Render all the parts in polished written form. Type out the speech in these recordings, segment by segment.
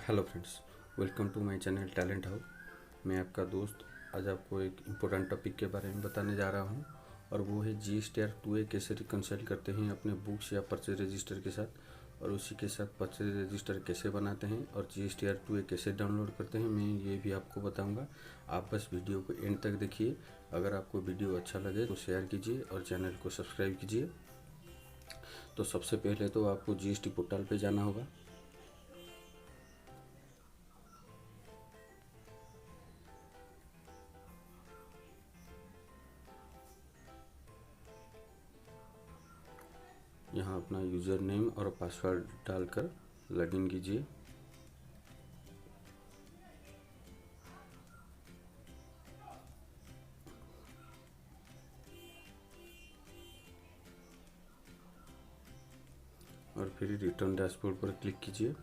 Hello friends, welcome to my channel talent how. मैं आपका दोस्त आज आपको एक इम्पोर्टेंट टॉपिक के बारे में बताने जा रहा हूं और वो है GSTR 2A कैसे रिकंसाइल करते हैं अपने बुक्स या परचेज रजिस्टर के साथ, और उसी के साथ परचेज रजिस्टर कैसे बनाते हैं और GSTR 2A कैसे डाउनलोड करते हैं, मैं ये भी आपको बताऊंगा। आप बस वीडियो को एंड तक देखिए। अगर आपको वीडियो अच्छा लगे तो शेयर कीजिए और चैनल को सब्सक्राइब कीजिए। तो सबसे पहले तो आपको GST पोर्टल पर जाना होगा। यहाँ अपना यूज़र नेम और पासवर्ड डालकर लॉगिन कीजिए। और फिर रिटर्न डैशबोर्ड पर क्लिक कीजिए।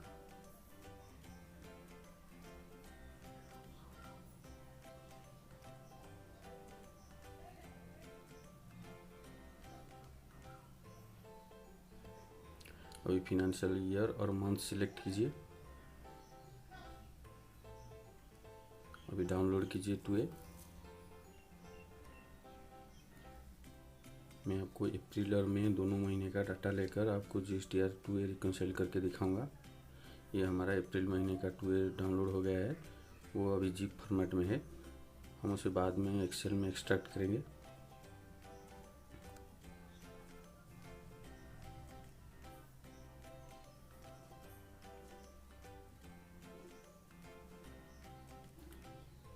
अभी फिनेंशियल ईयर और मंथ सिलेक्ट कीजिए। अभी डाउनलोड कीजिए 2A। मैं आपको अप्रैल और मई दोनों महीने का डाटा लेकर आपको GSTR 2A रिकंसाइल करके दिखाऊंगा। ये हमारा अप्रैल महीने का 2A डाउनलोड हो गया है, वो अभी जिप फॉर्मेट में है। हम उसे बाद में एक्सेल में एक्सट्रैक्ट करेंगे।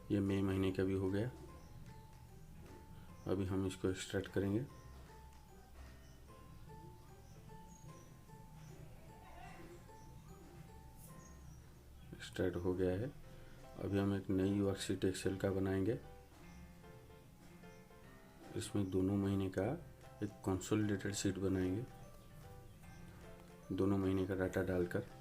ये मई महीने का भी हो गया। अभी हम इसको एक्सट्रैक्ट करेंगे। एक्सट्रैक्ट हो गया है। अभी हम एक नई वर्कशीट एक्सेल का बनाएंगे। इसमें दोनों महीने का एक कंसोलिडेटेड शीट बनाएंगे, दोनों महीने का डाटा डालकर।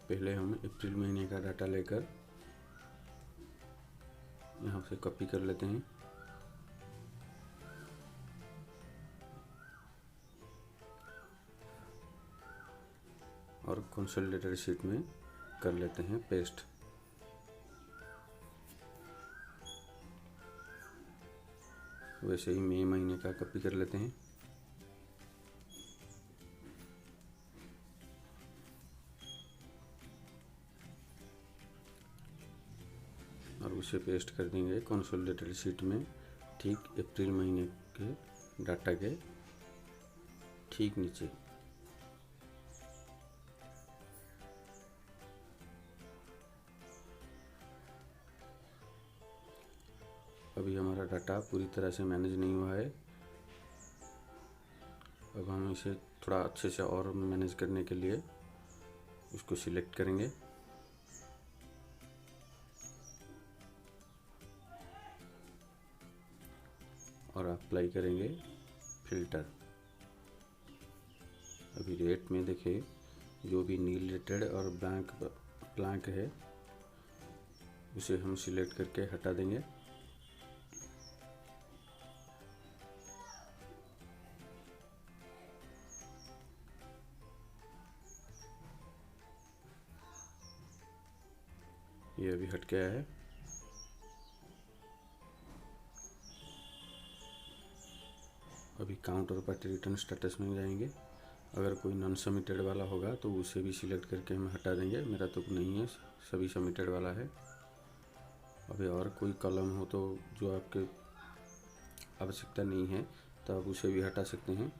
पहले हम अप्रैल महीने का डाटा लेकर यहाँ से कॉपी कर लेते हैं और कंसोलिडेटेड शीट में कर लेते हैं पेस्ट। वैसे ही मई महीने का कॉपी कर लेते हैं और उसे पेस्ट कर देंगे कंसोलिडेटेड शीट में, ठीक अप्रैल महीने के डाटा के ठीक नीचे। अभी हमारा डाटा पूरी तरह से मैनेज नहीं हुआ है। अब हम इसे थोड़ा अच्छे से और मैनेज करने के लिए उसको सिलेक्ट करेंगे और अप्लाई करेंगे फिल्टर। अभी रेट में देखिए, जो भी नील रेटेड और ब्लैंक है उसे हम सिलेक्ट करके हटा देंगे। ये अभी हट गया है। अभी काउंट और पार्टी रिटर्न स्टेटस में जाएंगे। अगर कोई नॉन सबमिटेड वाला होगा तो उसे भी सिलेक्ट करके हम हटा देंगे। मेरा तो नहीं है, सभी सबमिटेड वाला है। अभी और कोई कॉलम हो तो जो आपके आवश्यकता नहीं है तो आप उसे भी हटा सकते हैं।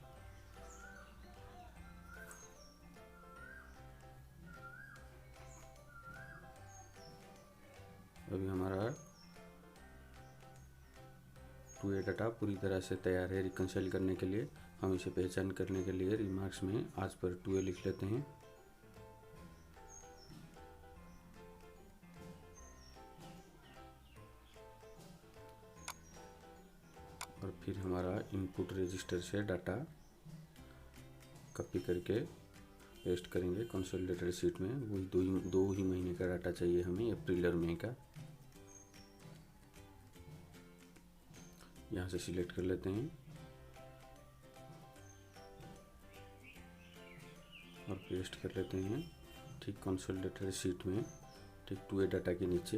अभी हमारा 2A डाटा पूरी तरह से तैयार है रिकंसाइल करने के लिए। हम इसे पहचान करने के लिए रिमार्क्स में आज पर 2A लिख लेते हैं। और फिर हमारा इनपुट रजिस्टर से डाटा कॉपी करके पेस्ट करेंगे कंसोलिडेटेड शीट में। वही दो ही महीने का डाटा चाहिए हमें, अप्रैल और मई का। यहाँ से सिलेक्ट कर लेते हैं और पेस्ट कर लेते हैं ठीक कंसोलिडेटेड शीट में, ठीक 2A डाटा के नीचे।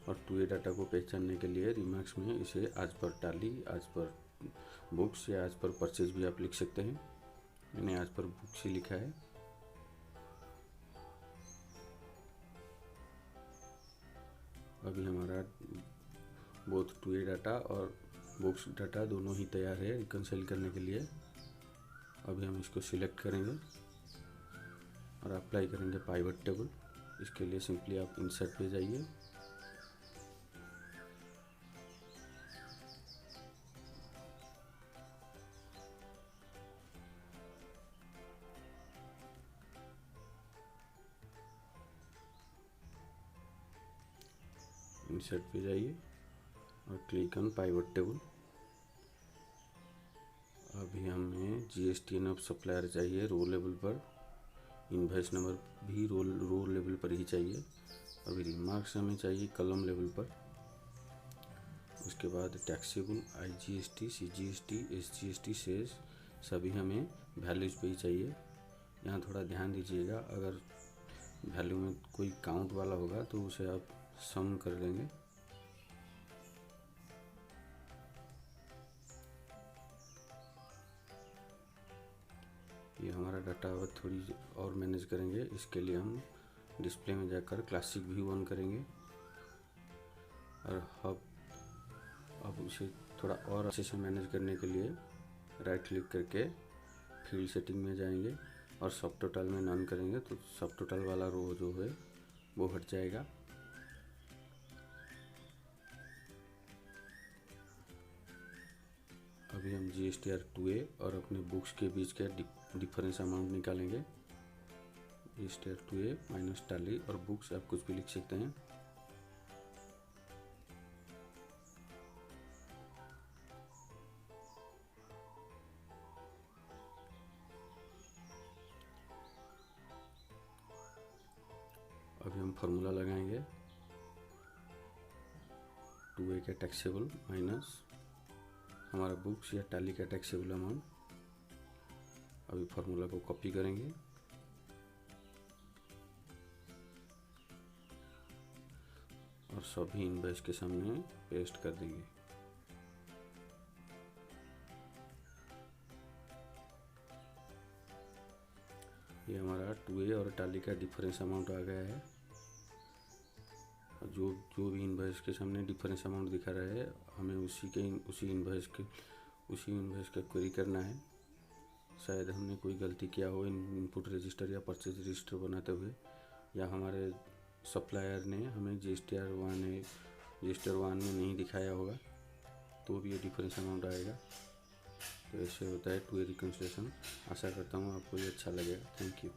और 2A डाटा को पहचानने के लिए रिमार्क्स में इसे आज पर टाली, आज पर बुक्स या आज पर परचेज भी आप लिख सकते हैं। मैंने आज पर बुक्स ही लिखा है। अभी हमारा बोथ 2A डाटा और बुक्स डाटा दोनों ही तैयार है रिकंसाइल करने के लिए। अभी हम इसको सिलेक्ट करेंगे और अप्लाई करेंगे पाइवट टेबल। इसके लिए सिंपली आप इंसर्ट पे जाइए, इंसर्ट पे जाइए और क्लिक ऑन पाइवट टेबल। अभी हमें GSTR ऑफ सप्लायर चाहिए रो लेवल पर, इनवॉइस नंबर भी रो लेवल पर ही चाहिए। अभी रिमार्क्स हमें चाहिए कॉलम लेवल पर। उसके बाद taxable IGST, CGST, SGST, cess सभी हमें वैल्यूज़ पे ही चाहिए। यहाँ थोड़ा ध्यान दीजिएगा, अगर वैल्यू में कोई काउंट वाला होगा तो उसे आप सम कर लेंगे। ये हमारा डाटा अब थोड़ी और मैनेज करेंगे। इसके लिए हम डिस्प्ले में जाकर क्लासिक व्यू ऑन करेंगे और अब उसे थोड़ा और अच्छे से मैनेज करने के लिए राइट क्लिक करके फील्ड सेटिंग में जाएंगे और सब टोटल में नन करेंगे तो सब टोटल वाला रो जो है वो हट जाएगा। अभी हम GSTR 2A और अपने बुक्स के बीच के डिफरेंस अमाउंट निकालेंगे। GSTR 2A माइनस टाली और बुक्स आप कुछ भी लिख सकते हैं। अभी हम फार्मूला लगाएंगे 2A का टैक्सेबल माइनस हमारा बुक्स या टाली का टैक्सेबल अमाउंट। अभी फार्मूला को कॉपी करेंगे और सभी इनवॉइस के सामने पेस्ट कर देंगे। ये हमारा 2A और टाली का डिफरेंस अमाउंट आ गया है। जो भी इनवॉइस के सामने डिफरेंस अमाउंट दिखा रहा है हमें उसी इनवॉइस का क्वेरी करना है। शायद हमने कोई गलती किया हो इनपुट रजिस्टर या परचेज रजिस्टर बनाते हुए, या हमारे सप्लायर ने हमें GSTR 1 में नहीं दिखाया होगा, तो भी ये डिफरेंस अमाउंट आएगा। तो ऐसे होता है 2A रिकन्सिलिएशन। आशा करता हूँ आपको ये अच्छा लगेगा। Thank you.